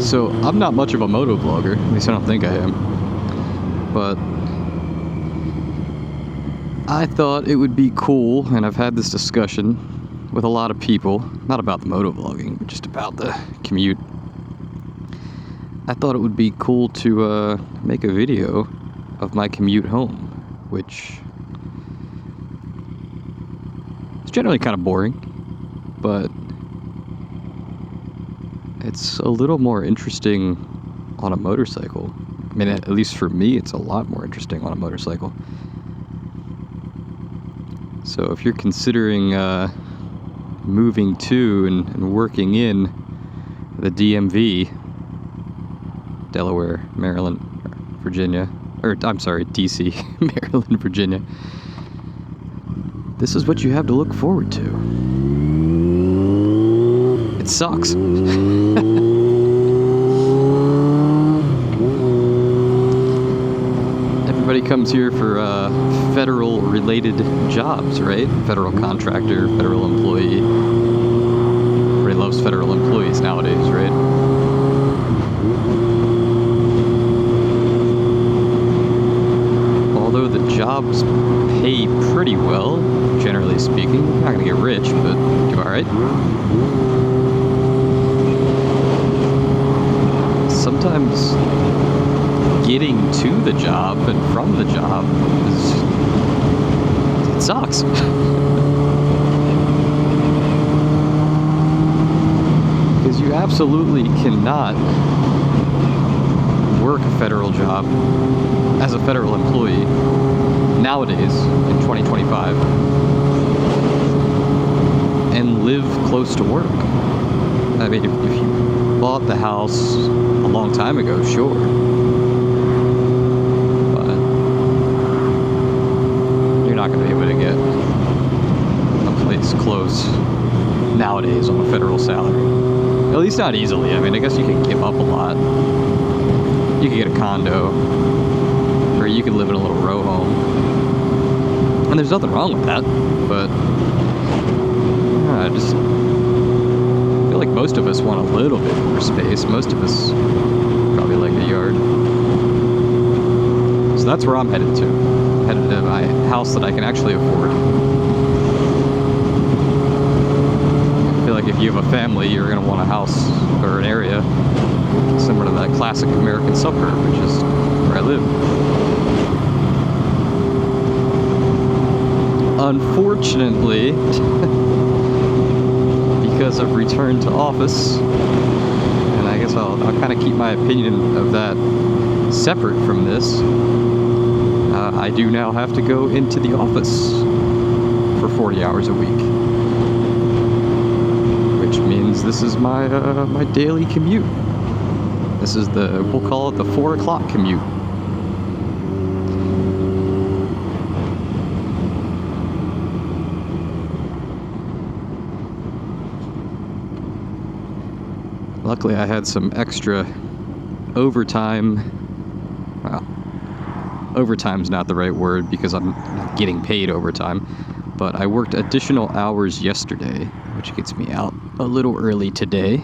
So, I'm not much of a moto vlogger, at least I don't think I am. But I thought it would be cool, and I've had this discussion with a lot of people, not about the moto vlogging, but just about the commute. I thought it would be cool to make a video of my commute home, which is generally kind of boring, but it's a little more interesting on a motorcycle. I mean, at least for me, it's a lot more interesting on a motorcycle. So if you're considering moving to and working in the DMV, Delaware, Maryland, Virginia, or I'm sorry, DC, Maryland, Virginia, this is what you have to look forward to. It sucks. Everybody comes here for federal related jobs, right? Federal contractor, federal employee. Everybody loves federal employees nowadays, right? Although the jobs pay pretty well, generally speaking. You're not gonna get rich, but do alright. Sometimes getting to the job and from the job it sucks. Because you absolutely cannot work a federal job as a federal employee nowadays in 2025 and live close to work. I mean, if you bought the house a long time ago, sure. But you're not going to be able to get a place close nowadays on a federal salary. At least not easily. I mean, I guess you can give up a lot. You can get a condo, or you can live in a little row home. And there's nothing wrong with that, but I just feel like most of us want a little bit more space. Most of us probably like a yard. So that's where I'm headed to. I'm headed to my house that I can actually afford. I feel like if you have a family, you're going to want a house or an area similar to that classic American suburb, which is where I live. Unfortunately, because I've returned to office, and I guess I'll kind of keep my opinion of that separate from this, I do now have to go into the office for 40 hours a week, which means this is my my daily commute. This is we'll call it the 4 o'clock commute. Luckily, I had some extra overtime. Well, overtime's not the right word because I'm not getting paid overtime, but I worked additional hours yesterday, which gets me out a little early today.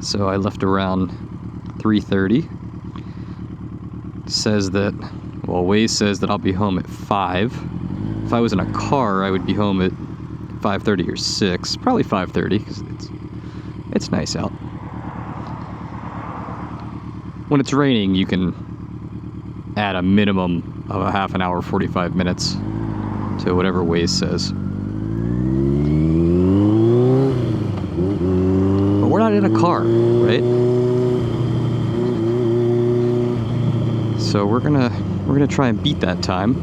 So I left around 3:30. Says that, well, Waze says that I'll be home at 5. If I was in a car, I would be home at 5:30 or 6. Probably 5:30 because it's nice out. When it's raining, you can add a minimum of a half an hour, 45 minutes to whatever Waze says. But we're not in a car, right? So we're gonna try and beat that time.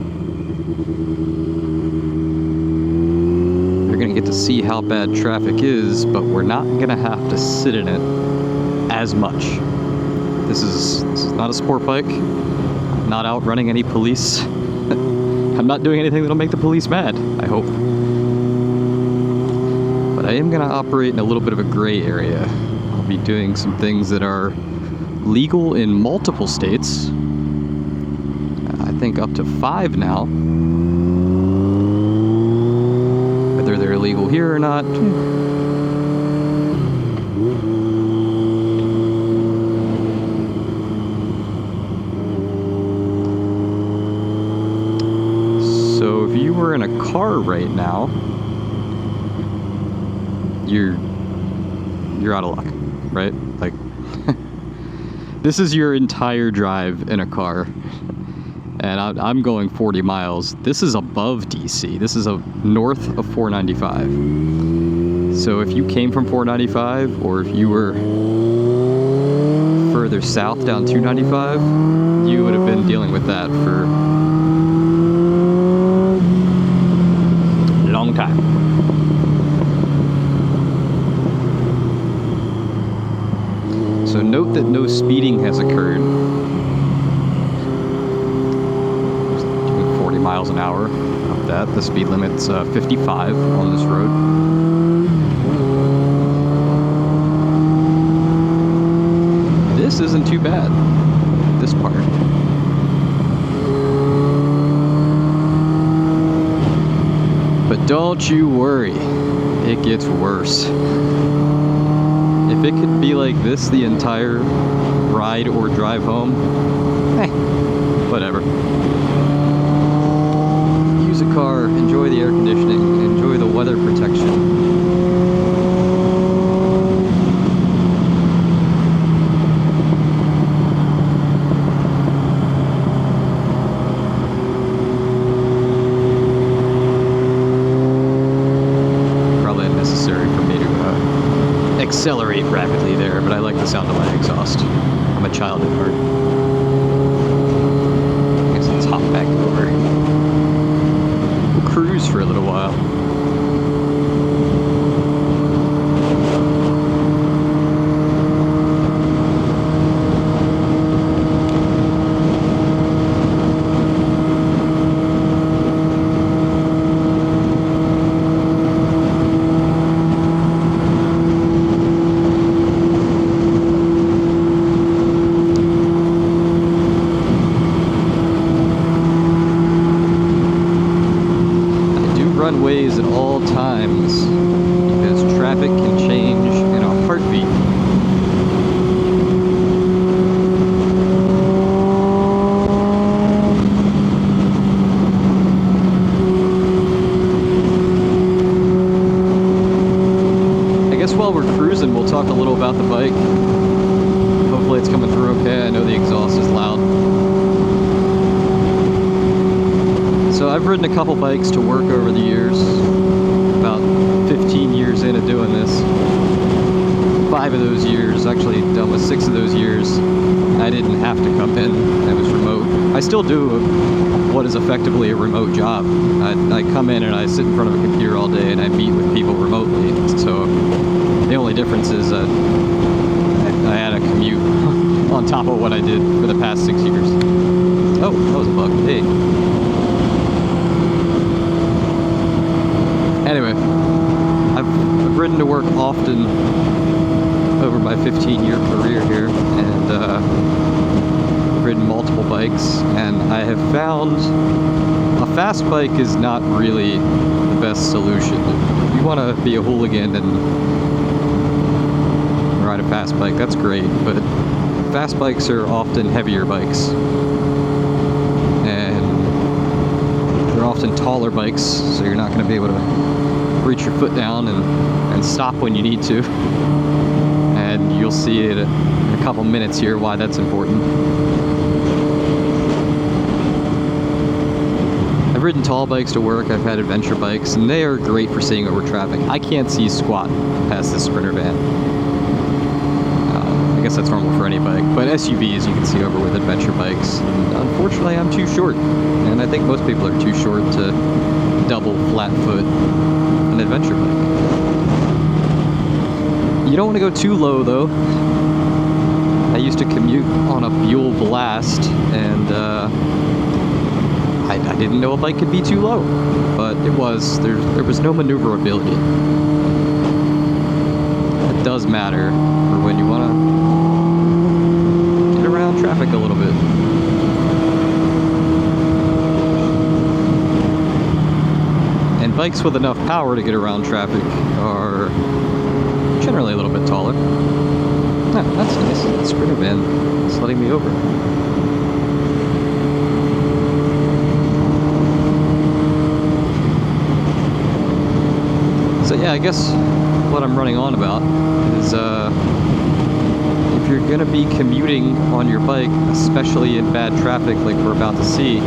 You're gonna get to see how bad traffic is, but we're not gonna have to sit in it as much. This is not a sport bike. I'm not out running any police. I'm not doing anything that'll make the police mad, I hope. But I am going to operate in a little bit of a gray area. I'll be doing some things that are legal in multiple states. I think up to 5 now. Whether they're illegal here or not, car right now, you're out of luck, right? Like, this is your entire drive in a car, and I'm going 40 miles. This is above DC. This is north of 495. So if you came from 495, or if you were further south down 295, you would have been dealing with that for a long time. So note that no speeding has occurred. Doing 40 miles an hour up that. The speed limit's 55 on this road. This isn't too bad, this part. But don't you worry, it gets worse. If it could be like this the entire ride or drive home, whatever. Use a car, enjoy the air conditioning, enjoy the weather protection. Accelerate rapidly there, but I like the sound of my exhaust. I'm a child at heart. I guess let's hop back over. We'll cruise for a little while. Ways at all times, because traffic can change in a heartbeat. I guess while we're cruising, we'll talk a little about the bike. Hopefully it's coming through okay. I know the exhaust is loud. So I've ridden a couple bikes to work over the years, about 15 years into doing this. 5 of those years, actually done with 6 of those years, I didn't have to come in. I was remote. I still do what is effectively a remote job. I come in and I sit in front of a computer all day and I meet with people remotely. So the only difference is I had a commute on top of what I did for the past 6 years. Oh, that was a bug. Hey. Anyway, I've ridden to work often over my 15-year career here, and I've ridden multiple bikes, and I have found a fast bike is not really the best solution. If you want to be a hooligan and ride a fast bike, that's great, but fast bikes are often heavier bikes. They're often taller bikes, so you're not going to be able to reach your foot down and stop when you need to. And you'll see it in a couple minutes here why that's important. I've ridden tall bikes to work, I've had adventure bikes, and they are great for seeing over traffic. I can't see squat past this Sprinter van. I guess that's normal for any bike, but SUVs you can see over with adventure bikes. And unfortunately, I'm too short, and I think most people are too short to double flat foot an adventure bike. You don't want to go too low though. I used to commute on a Buell Blast, and I didn't know a bike could be too low, but it was. There was no maneuverability. It does matter for when you want to get around traffic a little bit. And bikes with enough power to get around traffic are generally a little bit taller. Ah, that's nice. The Sprinter van is letting me over. But yeah, I guess what I'm running on about is if you're gonna be commuting on your bike, especially in bad traffic like we're about to see,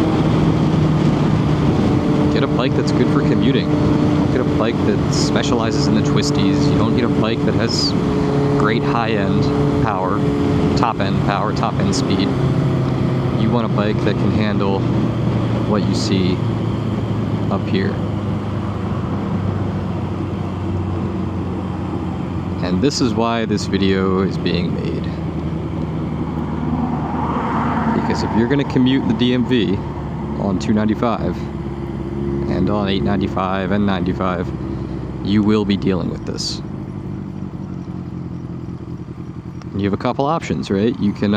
get a bike that's good for commuting. Don't get a bike that specializes in the twisties. You don't need a bike that has great high-end power, top-end speed. You want a bike that can handle what you see up here. And this is why this video is being made. Because if you're going to commute the DMV on 295 and on 895 and 95, you will be dealing with this. You have a couple options, right? You can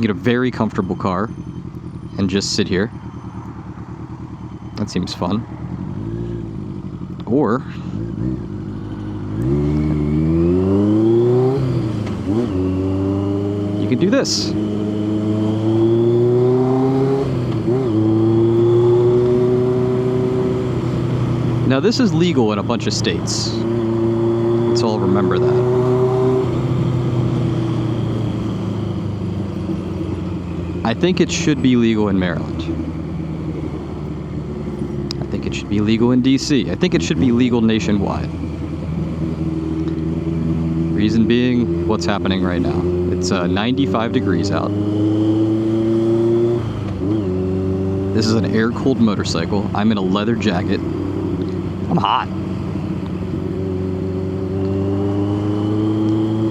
get a very comfortable car and just sit here. That seems fun. Or you can do this. Now this is legal in a bunch of states. Let's all remember that. I think it should be legal in Maryland. I think it should be legal in DC. I think it should be legal nationwide. Reason being, what's happening right now. It's 95 degrees out. This is an air-cooled motorcycle. I'm in a leather jacket. I'm hot.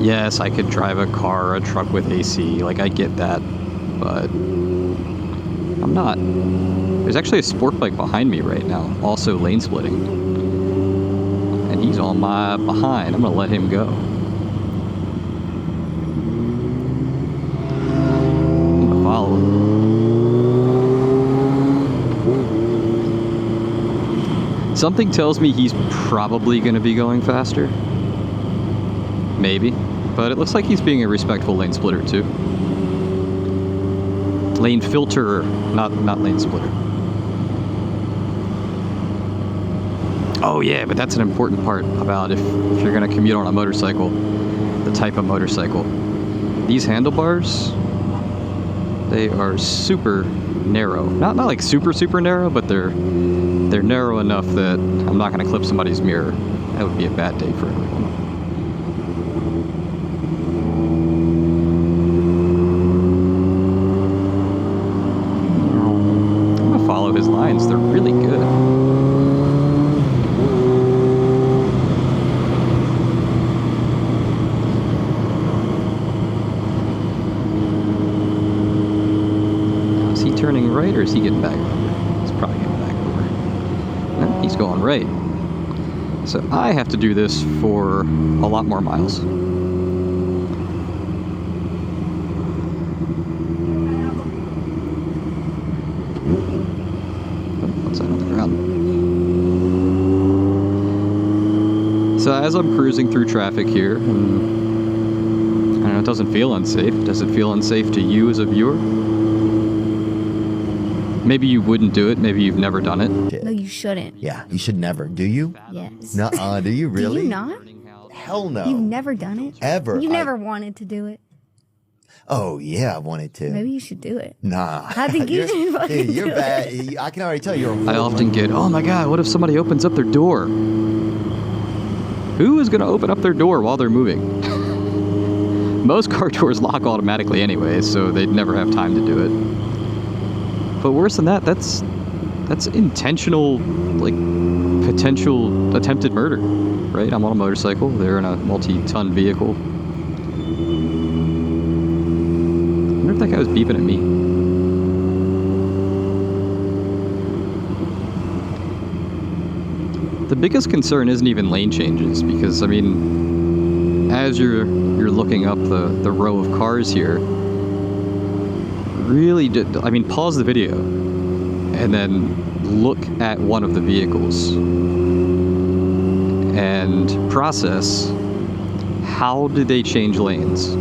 Yes, I could drive a car or a truck with AC. Like, I get that. But I'm not. There's actually a sport bike behind me right now, also lane splitting. And he's on my behind. I'm gonna let him go. I'm gonna follow him. Something tells me he's probably gonna be going faster. Maybe. But it looks like he's being a respectful lane splitter too. Lane filter, not lane splitter. Oh yeah, but that's an important part about if you're gonna commute on a motorcycle, the type of motorcycle. These handlebars, they are super narrow. Not like super narrow, but they're narrow enough that I'm not gonna clip somebody's mirror. That would be a bad day for everyone. His lines, they're really good. Now, is he turning right or is he getting back over? He's probably getting back over. No, he's going right. So I have to do this for a lot more miles. So as I'm cruising through traffic here, and I don't know, it doesn't feel unsafe. Does it feel unsafe to you as a viewer? Maybe you wouldn't do it. Maybe you've never done it. No, you shouldn't. Yeah, you should never. Do you? Yes. Nuh-uh, do you really? Do you not? Hell no. You've never done it? Ever. You've never wanted to do it? Oh, yeah, I wanted to. Maybe you should do it. Nah. I think you should fucking You're do bad. it. I can already tell you're a I often get, oh my god, what if somebody opens up their door? Who is going to open up their door while they're moving? Most car doors lock automatically anyway, so they'd never have time to do it. But worse than that, that's intentional, like, potential attempted murder, right? I'm on a motorcycle, they're in a multi-ton vehicle. I wonder if that guy was beeping at me. The biggest concern isn't even lane changes, because, I mean, as you're looking up the row of cars here, really, pause the video and then look at one of the vehicles and process, how did they change lanes?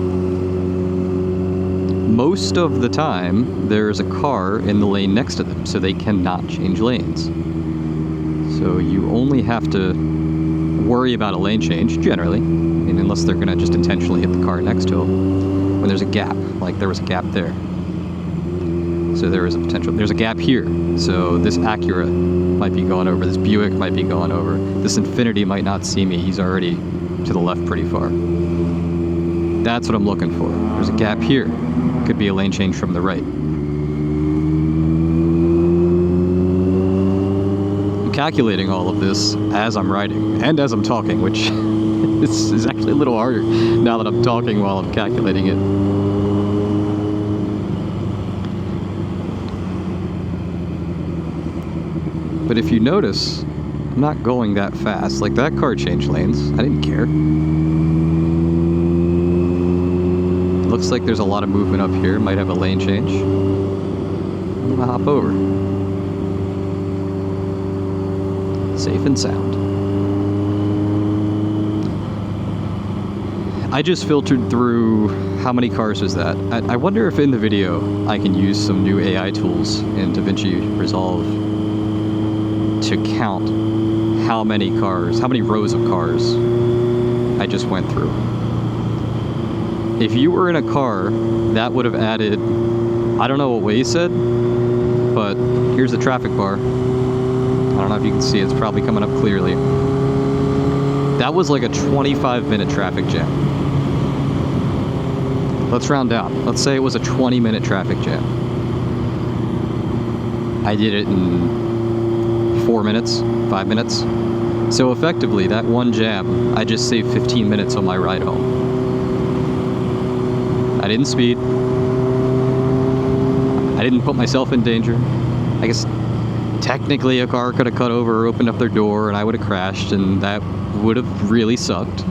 Most of the time, there's a car in the lane next to them, so they cannot change lanes. So you only have to worry about a lane change, generally. I mean, unless they're going to just intentionally hit the car next to them. When there's a gap, like there was a gap there. So there is a potential. There's a gap here. So this Acura might be going over. This Buick might be going over. This Infiniti might not see me. He's already to the left pretty far. That's what I'm looking for. There's a gap here. Could be a lane change from the right. I'm calculating all of this as I'm riding and as I'm talking, which is actually a little harder now that I'm talking while I'm calculating it. But if you notice, I'm not going that fast. Like, that car changed lanes. I didn't care. It looks like there's a lot of movement up here. Might have a lane change. I'm gonna hop over. Safe and sound. I just filtered through, how many cars was that? I wonder if in the video I can use some new AI tools in DaVinci Resolve to count how many cars, how many rows of cars I just went through. If you were in a car, that would have added, I don't know what Waze said, but here's the traffic bar. I don't know if you can see it, it's probably coming up clearly. That was like a 25-minute traffic jam. Let's round down. Let's say it was a 20-minute traffic jam. I did it in 4 minutes, 5 minutes. So effectively, that one jam, I just saved 15 minutes on my ride home. I didn't speed. I didn't put myself in danger. I guess technically a car could have cut over or opened up their door and I would have crashed, and that would have really sucked.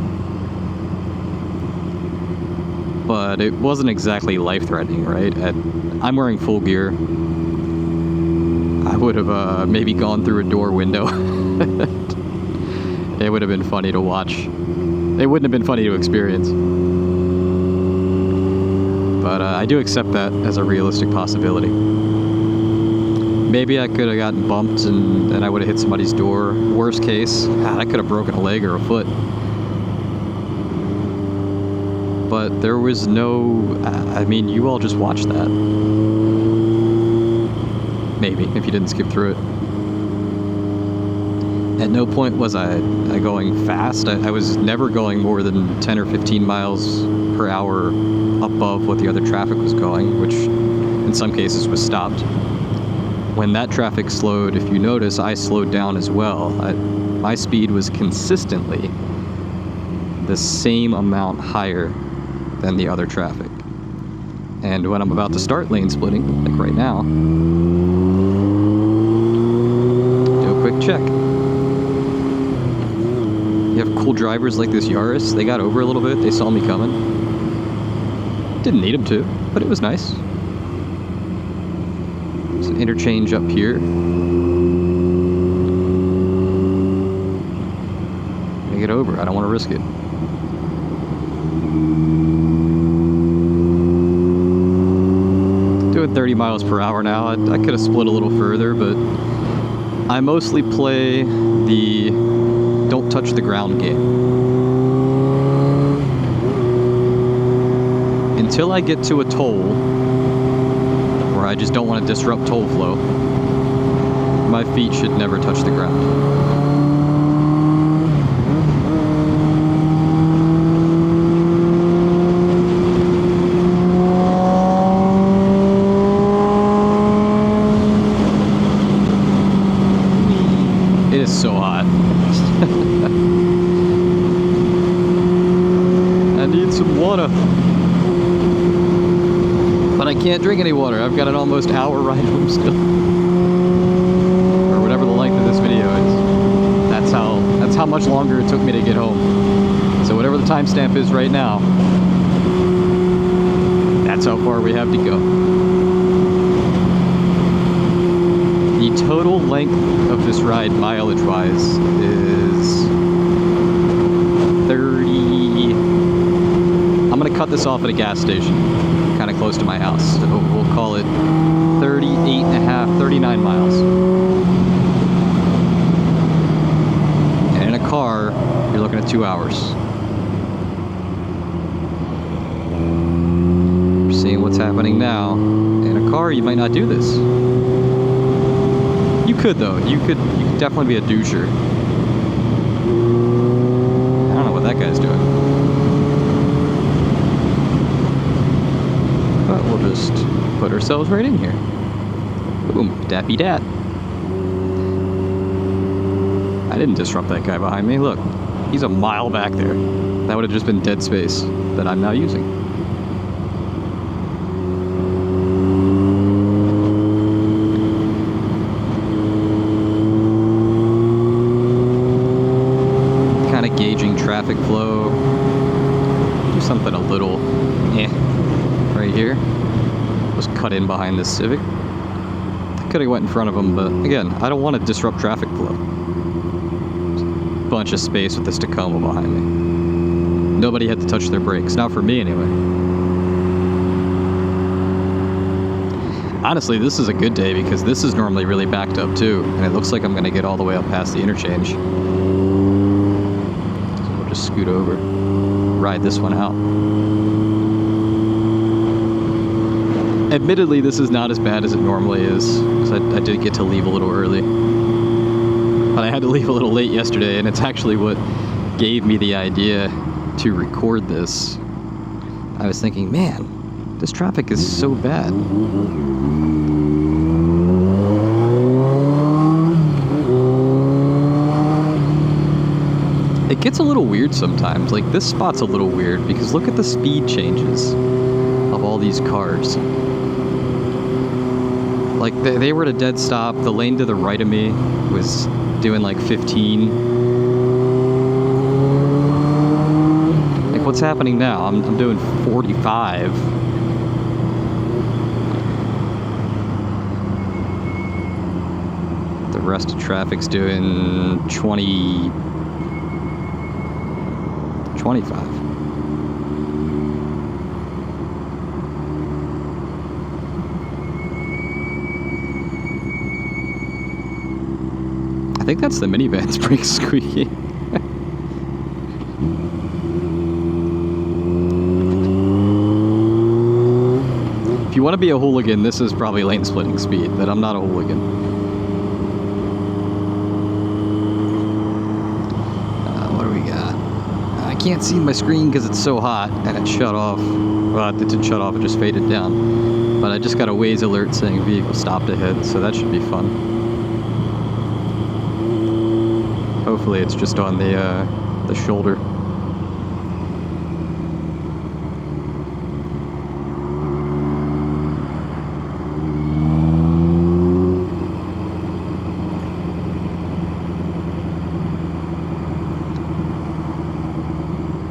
But it wasn't exactly life-threatening, right? I'm wearing full gear. I would have maybe gone through a door window. It would have been funny to watch. It wouldn't have been funny to experience. But I do accept that as a realistic possibility. Maybe I could have gotten bumped and I would have hit somebody's door. Worst case, I could have broken a leg or a foot. But there was no... I mean, you all just watched that. Maybe, if you didn't skip through it. At no point was I going fast. I was never going more than 10 or 15 miles per hour above what the other traffic was going, which in some cases was stopped. When that traffic slowed, if you notice, I slowed down as well. My speed was consistently the same amount higher than the other traffic. And when I'm about to start lane splitting, like right now, do a quick check. You have cool drivers like this Yaris. They got over a little bit. They saw me coming. Didn't need them to, but it was nice. There's an interchange up here. Make it over. I don't want to risk it. Doing 30 miles per hour now. I could have split a little further, but I mostly play the don't touch the ground game. Until I get to a toll where I just don't want to disrupt toll flow, my feet should never touch the ground. It is so hot. I need some water. But I can't drink any water. I've got an almost hour ride home still. Or whatever the length of this video is. That's how much longer it took me to get home. So whatever the timestamp is right now, that's how far we have to go. The total length of this ride, mileage-wise, is 30... I'm gonna cut this off at a gas station, kind of close to my house. So we'll call it 39 miles. And in a car, got 2 hours. We're seeing what's happening now. In a car, you might not do this. You could though. You could definitely be a doucher. I don't know what that guy's doing. But we'll just put ourselves right in here. Boom, dappy dat. I didn't disrupt that guy behind me. Look, he's a mile back there. That would have just been dead space that I'm now using. Kind of gauging traffic flow. Do something a little right here. Just cut in behind this Civic. Could have went in front of him, but again, I don't want to disrupt traffic flow. Bunch of space with this Tacoma behind me. Nobody had to touch their brakes, not for me anyway. Honestly, this is a good day because this is normally really backed up too, and it looks like I'm going to get all the way up past the interchange. So we'll just scoot over, ride this one out. Admittedly, this is not as bad as it normally is, because I did get to leave a little early. But I had to leave a little late yesterday, and it's actually what gave me the idea to record this. I was thinking, man, this traffic is so bad. It gets a little weird sometimes. Like, this spot's a little weird, because look at the speed changes of all these cars. Like, they were at a dead stop. The lane to the right of me was doing like 15. Like, what's happening now? I'm doing 45. The rest of traffic's doing 20, 25. I think that's the minivan's brakes squeaking. If you want to be a hooligan, this is probably lane splitting speed, but I'm not a hooligan. What do we got? I can't see my screen because it's so hot, and it shut off. Well, it didn't shut off, it just faded down. But I just got a Waze alert saying vehicle stopped ahead, so that should be fun. Hopefully it's just on the shoulder.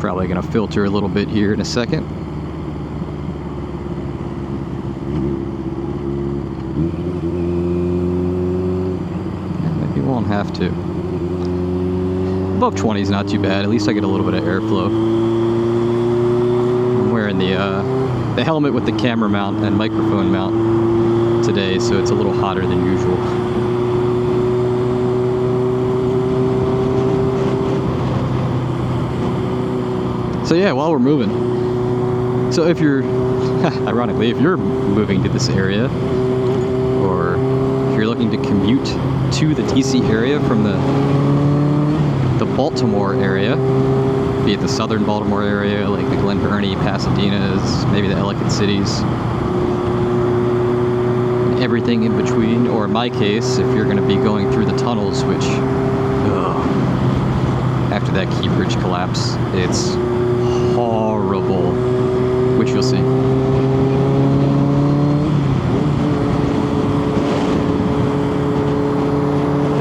Probably gonna filter a little bit here in a second. Maybe won't have to. Above 20 is not too bad. At least I get a little bit of airflow. I'm wearing the helmet with the camera mount and microphone mount today, so it's a little hotter than usual. So yeah, while we're moving. So if you're, ironically, if you're moving to this area, or if you're looking to commute to the DC area from the Baltimore area, be it the southern Baltimore area, like the Glen Burnie, Pasadena's, maybe the Ellicott cities, everything in between, or in my case, if you're going to be going through the tunnels, which, after that Key Bridge collapse, it's horrible, which you'll see.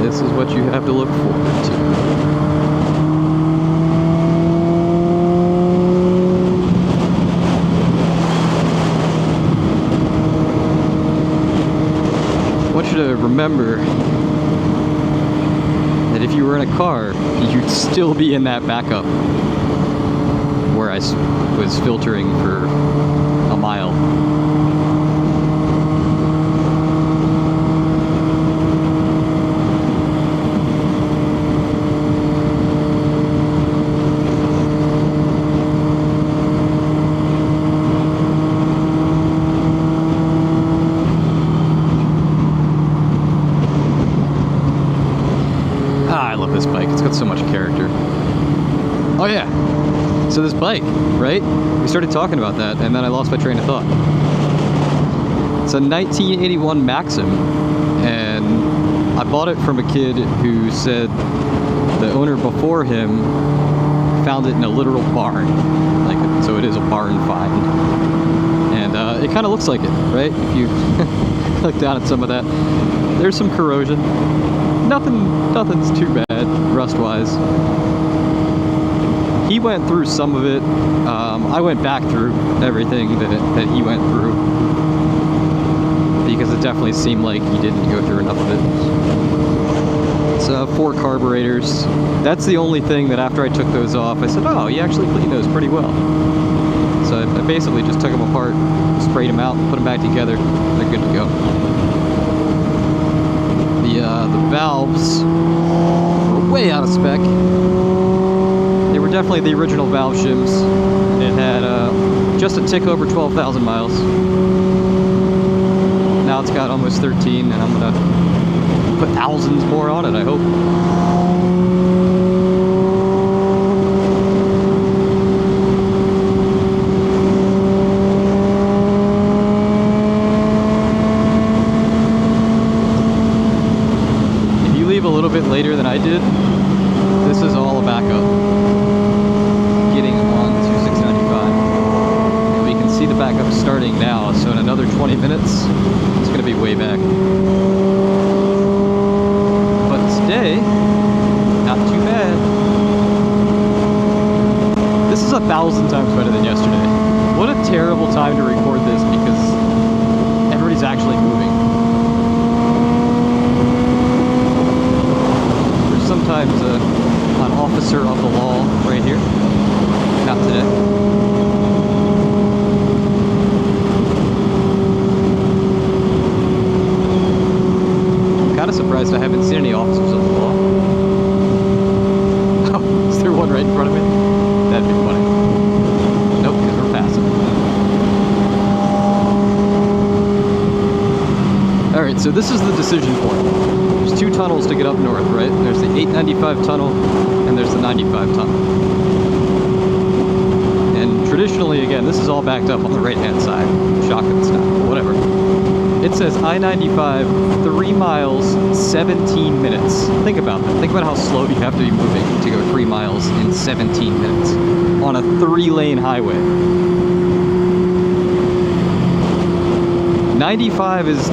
This is what you have to look forward to. I want you to remember that if you were in a car, you'd still be in that backup where I was filtering for a mile. got so much character. Oh yeah. So this bike, right? We started talking about that, and then I lost my train of thought. It's a 1981 Maxim, and I bought it from a kid who said the owner before him found it in a literal barn. Like, so it is a barn find. And it kind of looks like it, right? If you look down at some of that, there's some corrosion. Nothing's too bad, rust-wise. He went through some of it. I went back through everything that he went through, because it definitely seemed like he didn't go through enough of it. So 4 carburetors. That's the only thing that after I took those off, I said, oh, you actually cleaned those pretty well. So I basically just took them apart, sprayed them out, put them back together. They're good to go. The valves were way out of spec. They were definitely the original valve shims. It had just a tick over 12,000 miles. Now it's got almost 13, and I'm gonna put thousands more on it, I hope. If you leave a little bit later than I did, this is all a backup. Getting on to 695. And we can see the backup starting now, so in another 20 minutes, it's gonna be way back. Today, not too bad. This is 1,000 times better than yesterday. What a terrible time to record this because everybody's actually moving. There's sometimes an officer of the law right here. Not today. Surprised I haven't seen any officers of the law. Oh, is there one right in front of me? That'd be funny. Nope, because we're passing. Alright, so this is the decision point. There's 2 tunnels to get up north, right? There's the 895 tunnel, and there's the 95 tunnel. And traditionally, again, this is all backed up on the right-hand side. Shotgun style, whatever. It says I-95, 3 miles, 17 minutes. Think about that. Think about how slow you have to be moving to go 3 miles in 17 minutes on a 3-lane highway. 95 is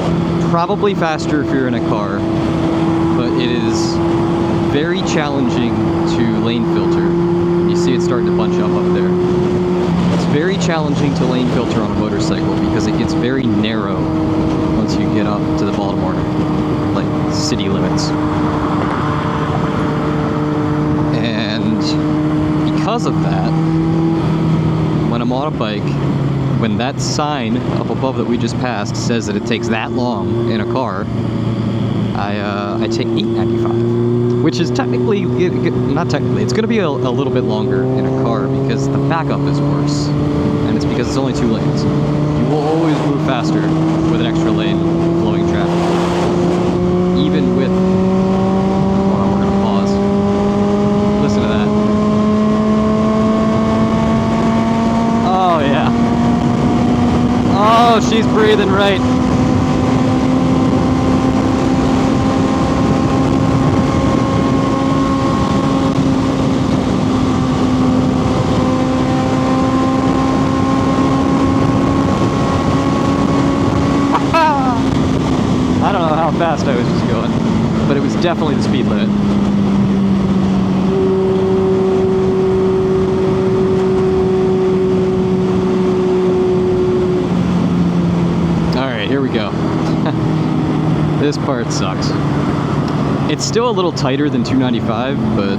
probably faster if you're in a car, but it is very challenging to lane filter. You see it starting to bunch up there. It's very challenging to lane filter on a motorcycle because it gets very narrow once you get up to the Baltimore, like, city limits. And because of that, when I'm on a bike, when that sign up above that we just passed says that it takes that long in a car, I take 895, which is technically, not technically, it's going to be a little bit longer in a car because the backup is worse, and it's because it's only 2 lanes. You will always move faster with an extra lane flowing traffic, even with, hold on, we're going to pause. Listen to that. Oh yeah. Oh, she's breathing right. Fast I was just going, but it was definitely the speed limit. Alright, here we go. This part sucks. It's still a little tighter than 295, but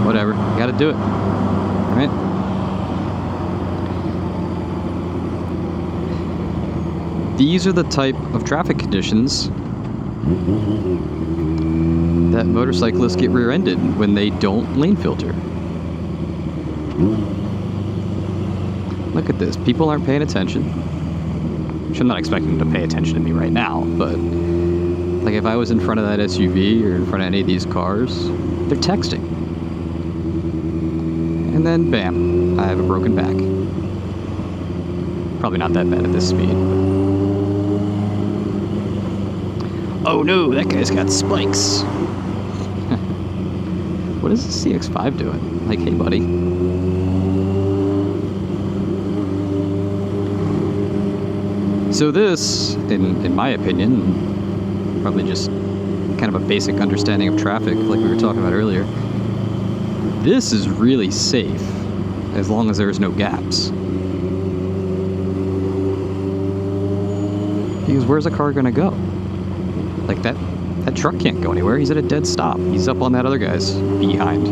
whatever, gotta do it, right? These are the type of traffic conditions that motorcyclists get rear-ended when they don't lane filter. Look at this. People aren't paying attention. Which I'm not expecting them to pay attention to me right now, but like if I was in front of that SUV or in front of any of these cars, They're texting. And then, bam, I have a broken back. Probably not that bad at this speed. Oh no, that guy's got spikes. What is the CX-5 doing? Like, hey buddy. So this, in my opinion, probably just kind of a basic understanding of traffic like we were talking about earlier, this is really safe as long as there's no gaps. Because where's a car gonna go? Like that truck can't go anywhere. He's at a dead stop. He's up on that other guy's behind.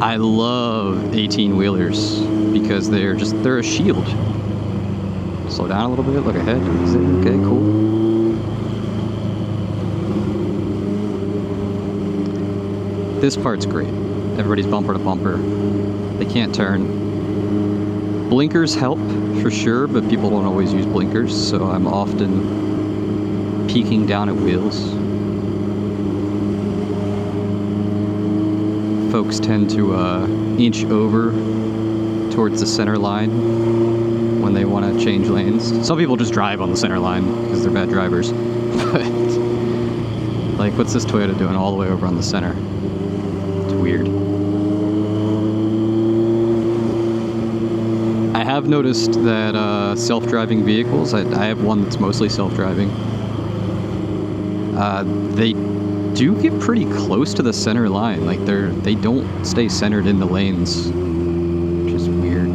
I love 18-wheelers because they're a shield. Slow down a little bit, look ahead. Okay, cool. This part's great. Everybody's bumper to bumper. They can't turn. Blinkers help, for sure, but people don't always use blinkers, so I'm often peeking down at wheels. Folks tend to inch over towards the center line when they want to change lanes. Some people just drive on the center line because they're bad drivers. But, like, what's this Toyota doing all the way over on the center? It's weird. I have noticed that self-driving vehicles, I have one that's mostly self-driving, they do get pretty close to the center line. Like, they don't stay centered in the lanes, which is weird.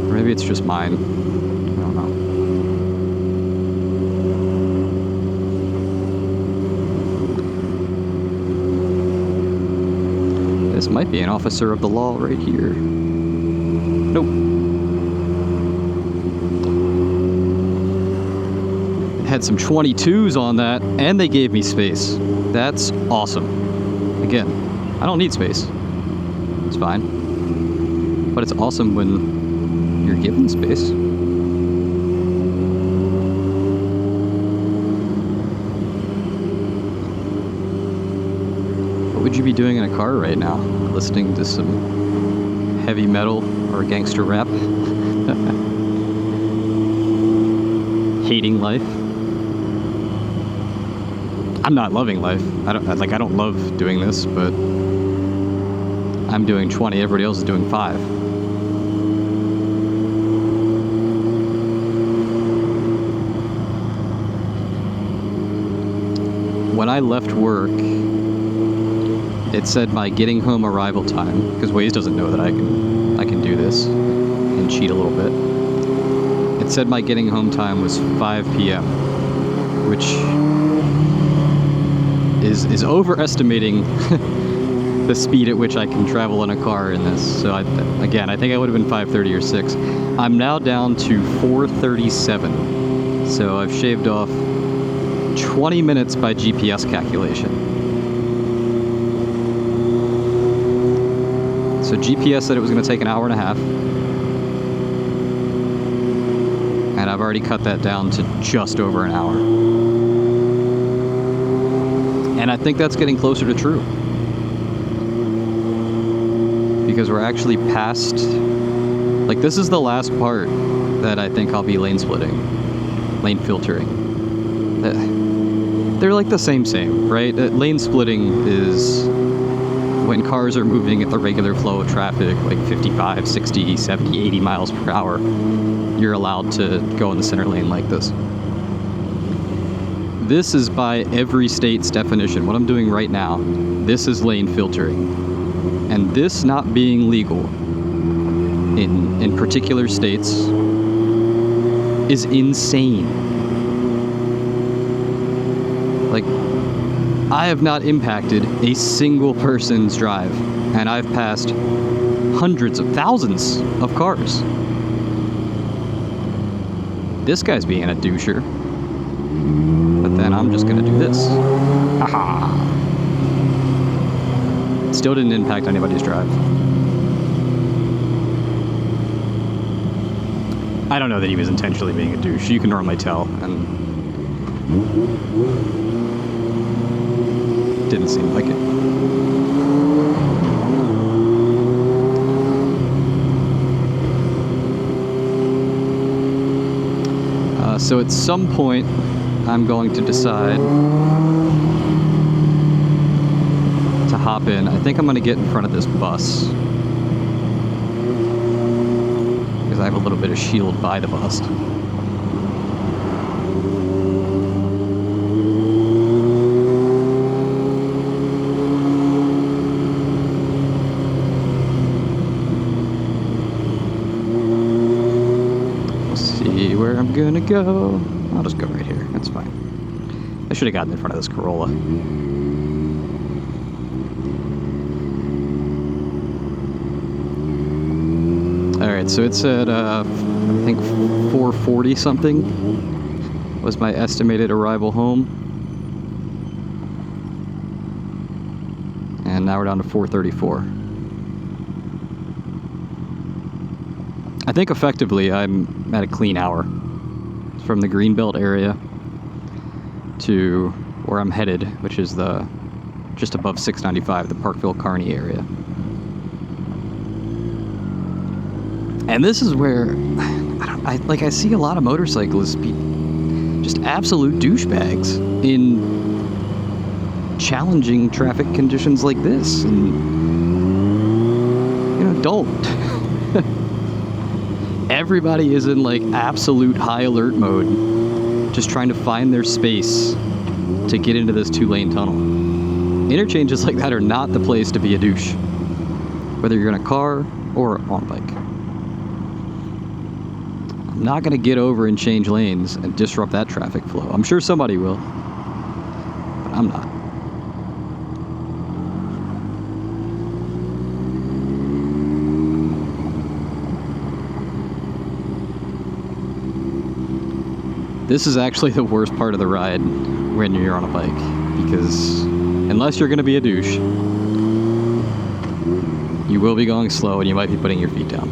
Or maybe it's just mine. I don't know. This might be an officer of the law right here. Nope. Had some 22s on that, and they gave me space. That's awesome. Again, I don't need space. It's fine. But it's awesome when you're given space. What would you be doing in a car right now? Listening to some heavy metal or gangster rap? Hating life? I'm not loving life. I don't love doing this, but I'm doing 20, everybody else is doing 5. When I left work, it said my getting home arrival time, because Waze doesn't know that I can do this and cheat a little bit. It said my getting home time was 5 p.m., which is overestimating the speed at which I can travel in a car in this. So I think I would have been 5:30 or 6. I'm now down to 4:37. So I've shaved off 20 minutes by GPS calculation. So GPS said it was going to take an hour and a half. And I've already cut that down to just over an hour. And I think that's getting closer to true. Because we're actually past, like, this is the last part that I think I'll be lane splitting, lane filtering. They're like the same, right? Lane splitting is when cars are moving at the regular flow of traffic, like 55, 60, 70, 80 miles per hour. You're allowed to go in the center lane like this. This is by every state's definition. What I'm doing right now, this is lane filtering. And this not being legal in particular states is insane. Like, I have not impacted a single person's drive, and I've passed hundreds of thousands of cars. This guy's being a doucher. But then I'm just gonna do this. Haha. Still didn't impact anybody's drive. I don't know that he was intentionally being a douche. You can normally tell, and didn't seem like it. So at some point, I'm going to decide to hop in. I think I'm going to get in front of this bus, because I have a little bit of shield by the bus. Where I'm gonna go. I'll just go right here. That's fine. I should have gotten in front of this Corolla. Alright, so it's at, I think 4:40 something was my estimated arrival home. And now we're down to 4:34. I think effectively I'm at a clean hour from the Greenbelt area to where I'm headed, which is the just above 695, the Parkville-Kearney area. And this is where I see a lot of motorcyclists be just absolute douchebags in challenging traffic conditions like this, and don't. Everybody is in like absolute high alert mode, just trying to find their space to get into this 2-lane tunnel. Interchanges like that are not the place to be a douche, whether you're in a car or on a bike. I'm not going to get over and change lanes and disrupt that traffic flow. I'm sure somebody will, but I'm not. This is actually the worst part of the ride when you're on a bike, because unless you're going to be a douche, you will be going slow and you might be putting your feet down.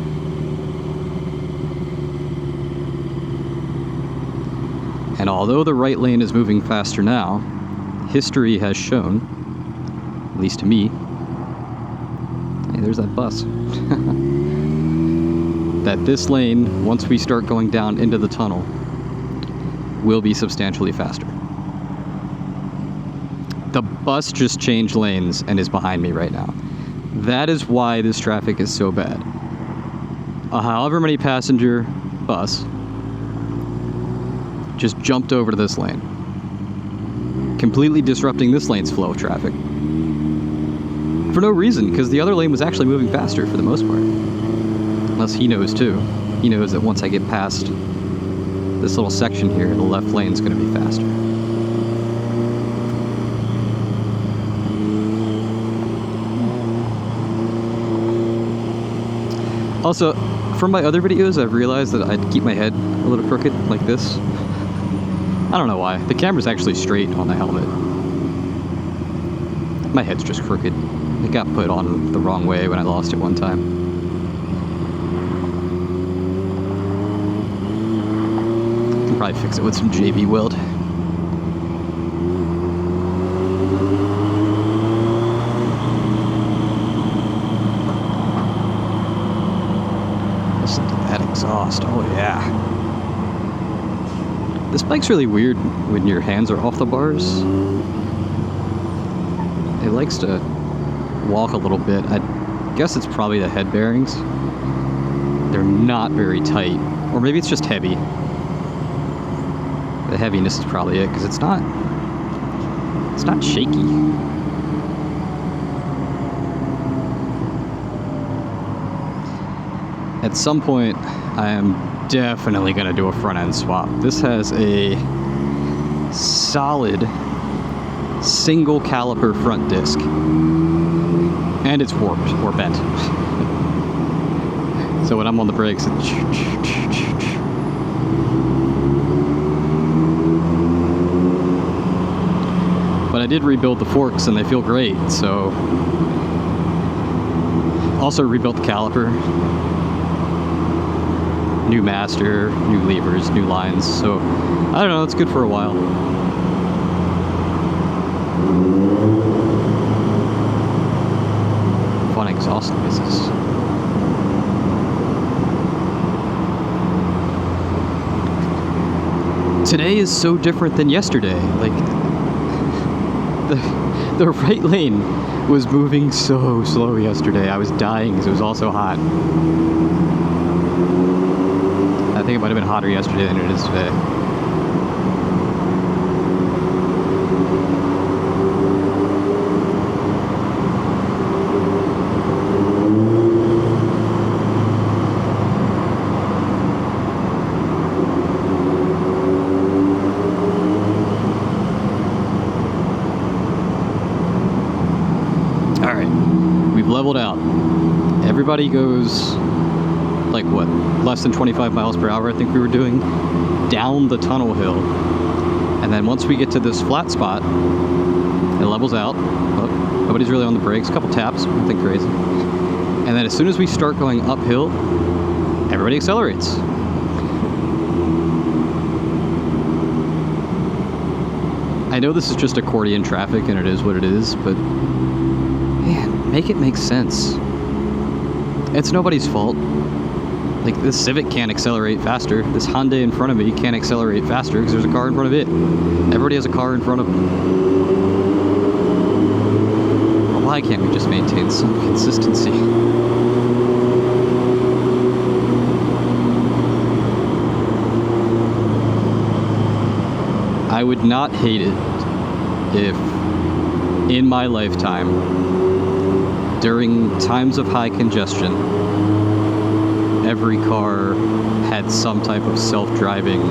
And although the right lane is moving faster now, history has shown, at least to me, hey, there's that bus, that this lane, once we start going down into the tunnel, will be substantially faster. The bus just changed lanes and is behind me right now. That is why this traffic is so bad. A however many passenger bus just jumped over to this lane, completely disrupting this lane's flow of traffic. For no reason, because the other lane was actually moving faster for the most part. Unless he knows too. He knows that once I get past this little section here, the left lane's going to be faster. Also, from my other videos, I've realized that I keep my head a little crooked like this. I don't know why. The camera's actually straight on the helmet. My head's just crooked. It got put on the wrong way when I lost it one time. Probably fix it with some JB weld. Listen to that exhaust. Oh yeah. This bike's really weird when your hands are off the bars. It likes to walk a little bit. I guess it's probably the head bearings. They're not very tight. Or maybe it's just heavy. The heaviness is probably it, because it's not shaky. At some point, I am definitely going to do a front end swap. This has a solid single caliper front disc, and it's warped or bent. So when I'm on the brakes, but I did rebuild the forks and they feel great, so also rebuilt the caliper. new master, new levers, new lines. So I don't know, it's good for a while. Fun exhaust noises. Today is so different than yesterday. Like the right lane was moving so slow yesterday. I was dying because it was also hot. I think it might have been hotter yesterday than it is today. Leveled out. Everybody goes like what, less than 25 miles per hour I think we were doing down the tunnel hill, and then once we get to this flat spot it levels out. Oh, nobody's really on the brakes, a couple taps, nothing crazy, and then as soon as we start going uphill everybody accelerates. I know this is just accordion traffic and it is what it is, but man, make it make sense. It's nobody's fault. Like, this Civic can't accelerate faster. This Hyundai in front of me can't accelerate faster because there's a car in front of it. Everybody has a car in front of them. Well, why can't we just maintain some consistency? I would not hate it if, in my lifetime, during times of high congestion, every car had some type of self-driving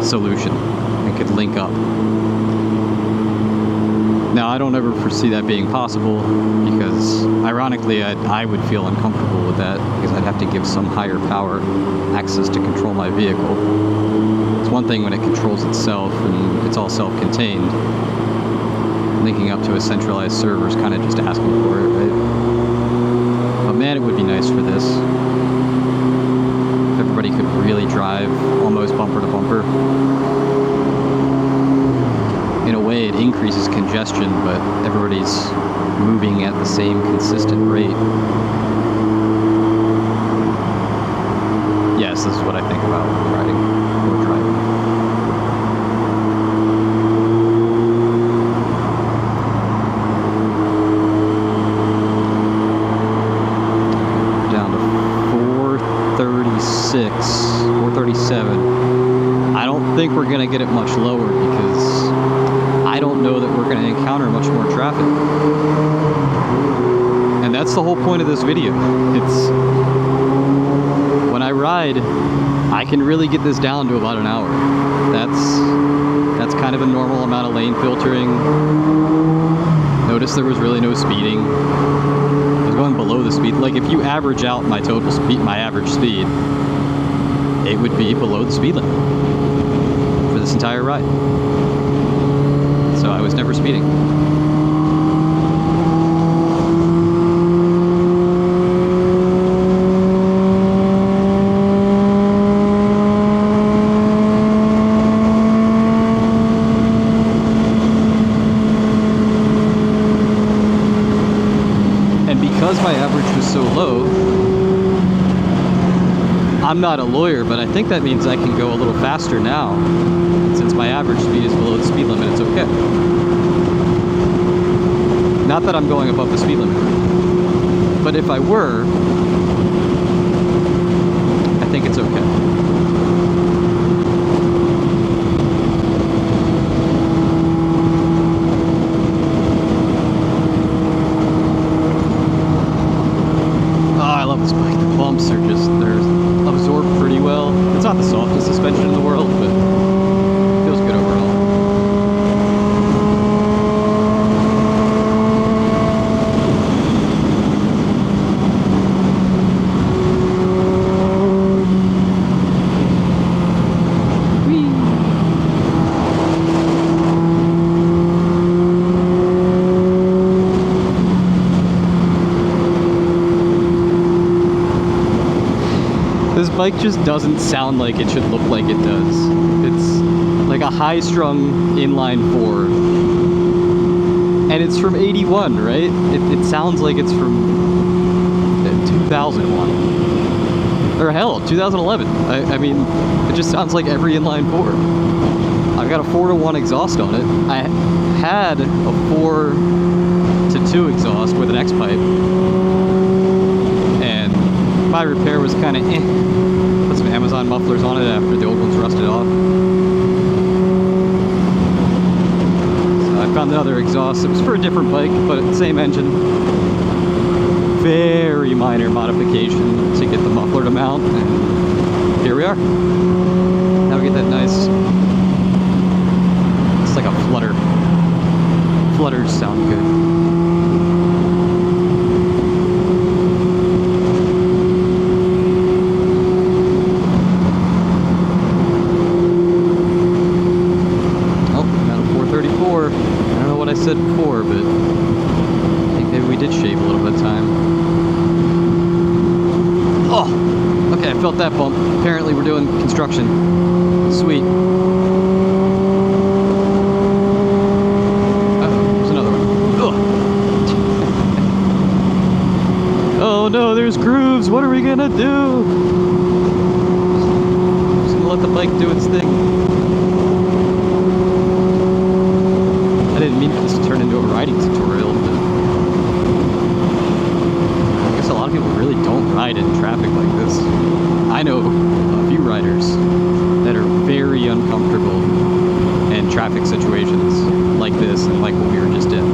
solution and could link up. Now, I don't ever foresee that being possible because, ironically, I would feel uncomfortable with that because I'd have to give some higher power access to control my vehicle. It's one thing when it controls itself and it's all self-contained. Linking up to a centralized server is kind of just asking for it, right? But man, it would be nice for this. If everybody could really drive almost bumper to bumper. In a way, it increases congestion, but everybody's moving at the same consistent rate. Yes, this is what I think about riding or driving. Down to 437. I don't think we're gonna get it much lower because I don't know that we're gonna encounter much more traffic. And that's the whole point of this video. It's when I ride, I can really get this down to about an hour. That's kind of a normal amount of lane filtering. Notice there was really no speeding. I was going below the speed. Like, if you average out my total speed, my average speed, it would be below the speed limit for this entire ride. So I was never speeding. Because my average was so low, I'm not a lawyer, but I think that means I can go a little faster now. Since my average speed is below the speed limit, it's okay. Not that I'm going above the speed limit, but if I were, I think it's okay. Bumps are just, they're absorbed pretty well. It's not the softest suspension in the world, but it feels good overall. bike just doesn't sound like it should look like it does. It's like a high-strung inline 4. And it's from 81, right? It sounds like it's from 2001. Or hell, 2011. I mean, it just sounds like every inline 4. I've got a 4-to-1 exhaust on it. I had a 4-to-2 exhaust with an X-pipe. And my repair was kind of eh. Put some Amazon mufflers on it after the old ones rusted off. So I found another exhaust. It was for a different bike, but same engine. Very minor modification to get the muffler to mount, and here we are. Now we get that nice, it's like a flutter. Flutters sound good. Oh, I'm at a 434. I don't know what I said before, but I think maybe we did shave a little bit of time. Oh, okay, I felt that bump. Apparently we're doing construction. Sweet. There's another one. Ugh. Oh no, there's grooves. What are we gonna do? Just gonna let the bike do its thing. I didn't mean for this to turn into a riding tutorial, but a lot of people really don't ride in traffic like this. I know a few riders that are very uncomfortable in traffic situations like this and like what we were just in.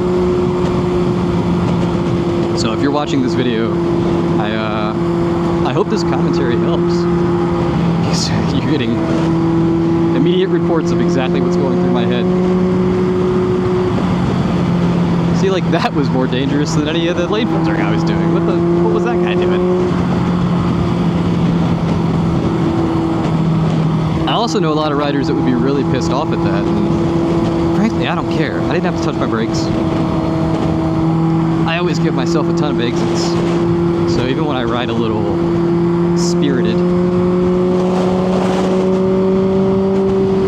So if you're watching this video, I hope this commentary helps. Because you're getting immediate reports of exactly what's going through my head. See, like, that was more dangerous than any of the lane filtering I was doing. What was that guy doing? I also know a lot of riders that would be really pissed off at that, and frankly, I don't care. I didn't have to touch my brakes. I always give myself a ton of exits, so even when I ride a little spirited,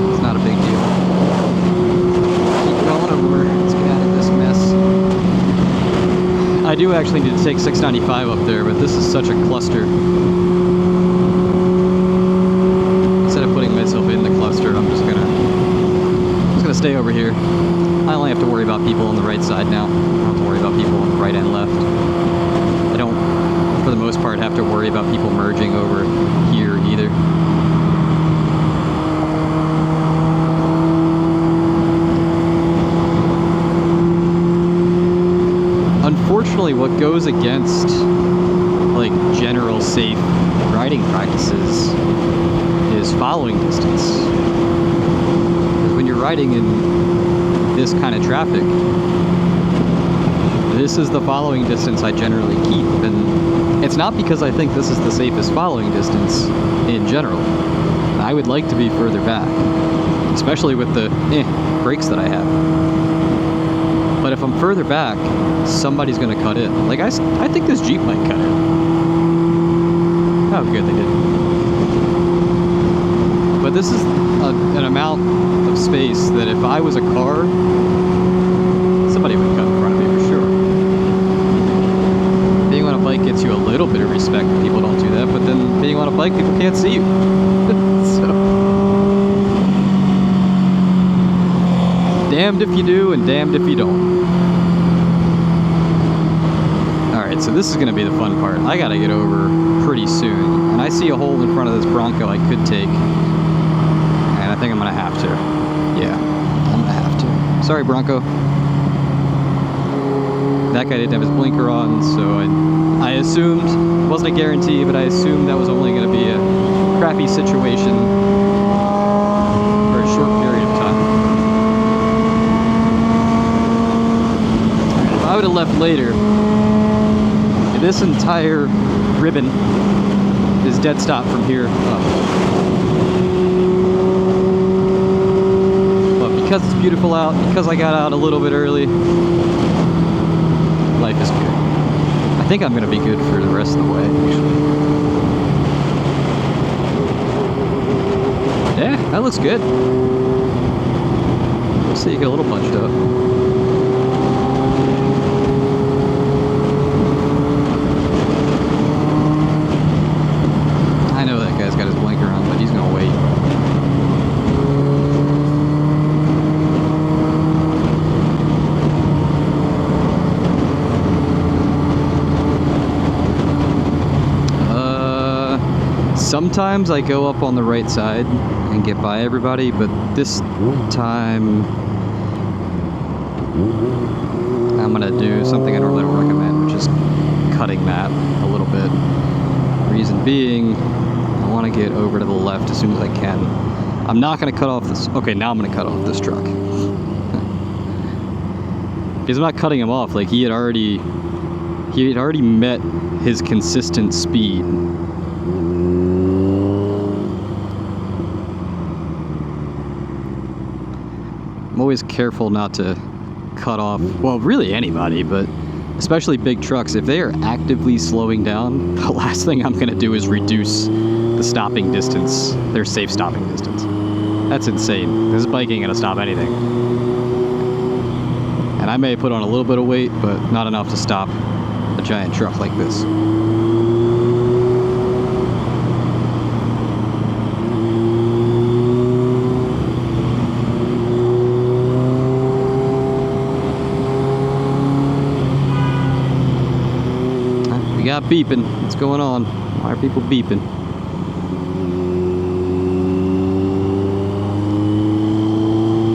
it's not a big deal. Keep going over. Let's get out of this mess. I do actually need to take 695 up there, but this is such a cluster. Instead of putting myself in the cluster, I'm just gonna stay over here. I only have to worry about people on the right side now. I don't have to worry about people on the right and left. I don't, for the most part, have to worry about people merging over here either. Unfortunately, what goes against like general safe riding practices is following distance. Because when you're riding in this kind of traffic, this is the following distance I generally keep, and it's not because I think this is the safest following distance in general. I would like to be further back, especially with the brakes that I have. But if I'm further back, somebody's gonna cut in. Like, I think this Jeep might cut in. Oh, good, they didn't. But this is an amount of space that if I was a car, somebody would cut in front of me for sure. Being on a bike gets you a little bit of respect when people don't do that, but then being on a bike, people can't see you. So, damned if you do and damned if you don't. Alright, so this is going to be the fun part. I gotta get over pretty soon. And I see a hole in front of this Bronco I could take. And I think I'm going to have to. Yeah, I'm going to have to. Sorry, Bronco. That guy didn't have his blinker on, so I assumed, it wasn't a guarantee, but I assumed that was only going to be a crappy situation for a short period of time. If I would have left later, this entire ribbon is dead stop from here up. But because it's beautiful out, because I got out a little bit early, life is good. I think I'm going to be good for the rest of the way, actually. Yeah, that looks good. We'll see you get a little punched up. I know that guy's got his blinker on, but he's gonna wait. Sometimes I go up on the right side and get by everybody, but this time I'm gonna do something I normally don't recommend, which is cutting that a little bit. Reason being, I want to get over to the left as soon as I can. I'm not gonna cut off this. Okay, now I'm gonna cut off this truck because I'm not cutting him off. Like he had already met his consistent speed. I'm always careful not to cut off, well, really anybody, but especially big trucks. If they are actively slowing down, the last thing I'm gonna do is reduce the stopping distance, their safe stopping distance. That's insane. This bike ain't gonna stop anything. And I may put on a little bit of weight, but not enough to stop a giant truck like this. We got beeping. What's going on? Why are people beeping?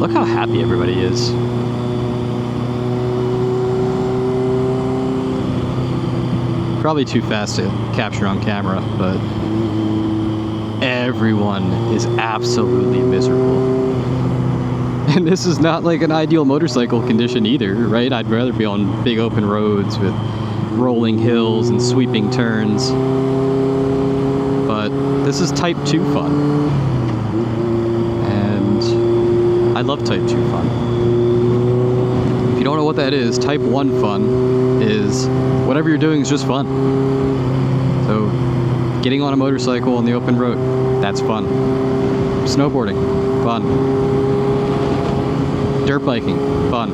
Look how happy everybody is. Probably too fast to capture on camera, but everyone is absolutely miserable. And this is not like an ideal motorcycle condition either, right? I'd rather be on big open roads with rolling hills and sweeping turns, but this is type 2 fun, and I love type 2 fun. If you don't know what that is, type 1 fun is whatever you're doing is just fun. So getting on a motorcycle on the open road, that's fun. Snowboarding, fun. Dirt biking, fun.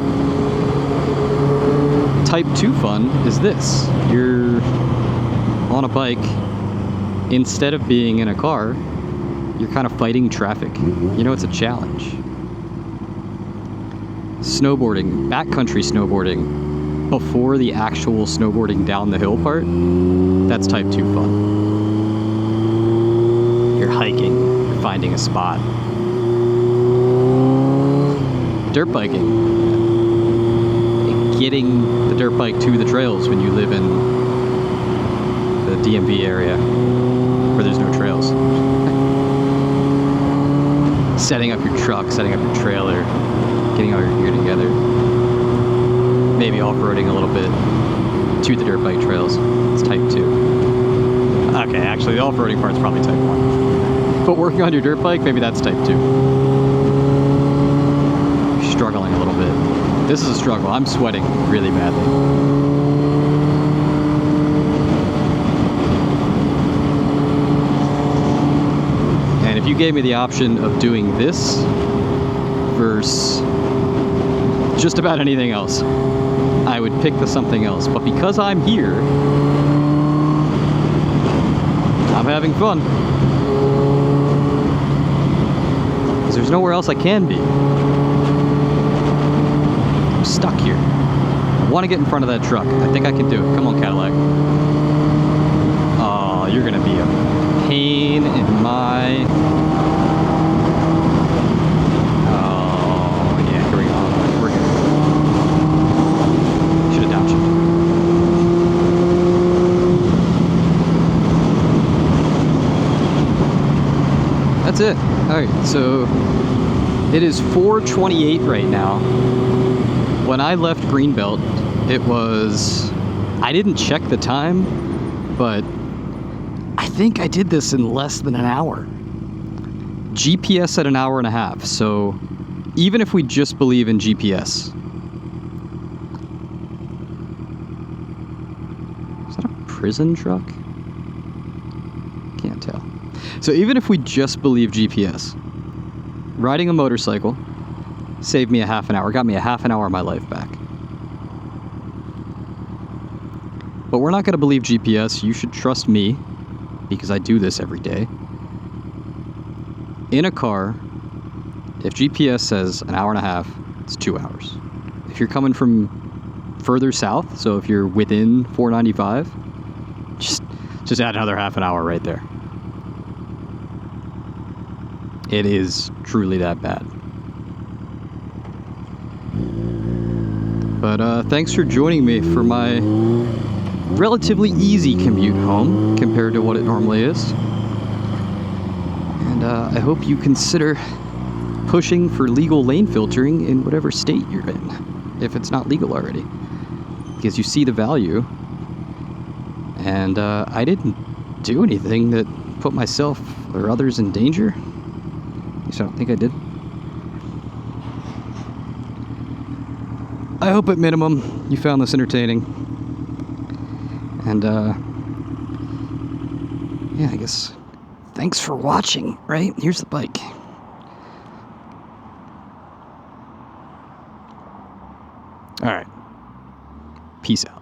Type 2 fun is this. You're on a bike, instead of being in a car, you're kind of fighting traffic. You know, it's a challenge. Snowboarding, backcountry snowboarding, before the actual snowboarding down the hill part, that's type 2 fun. You're hiking, you're finding a spot. Dirt biking, getting the dirt bike to the trails when you live in the DMV area where there's no trails. Setting up your truck, setting up your trailer, getting all your gear together. Maybe off-roading a little bit to the dirt bike trails. It's type 2. Okay, actually the off-roading part's probably type 1. But working on your dirt bike, maybe that's type 2. You're struggling a little bit. This is a struggle. I'm sweating really badly. And if you gave me the option of doing this versus just about anything else, I would pick the something else. But because I'm here, I'm having fun. Because there's nowhere else I can be. I'm stuck here. I want to get in front of that truck. I think I can do it. Come on, Cadillac. Oh, you're going to be a pain in my... Oh, yeah, here we go. We're good. Should have downshifted. That's it. Alright, so it is 4:28 right now. When I left Greenbelt, it was... I didn't check the time, but I think I did this in less than an hour. GPS said an hour and a half, so even if we just believe in GPS... Is that a prison truck? Can't tell. So even if we just believe GPS, riding a motorcycle saved me a half an hour, got me a half an hour of my life back. But we're not going to believe GPS. You should trust me, because I do this every day. In a car, if GPS says an hour and a half, it's 2 hours. If you're coming from further south, so if you're within 495, just add another half an hour right there. It is truly that bad. But thanks for joining me for my relatively easy commute home compared to what it normally is. And I hope you consider pushing for legal lane filtering in whatever state you're in, if it's not legal already. Because you see the value. And I didn't do anything that put myself or others in danger. At least I don't think I did. I hope at minimum you found this entertaining. And yeah, I guess thanks for watching, right? Here's the bike. All right. Peace out.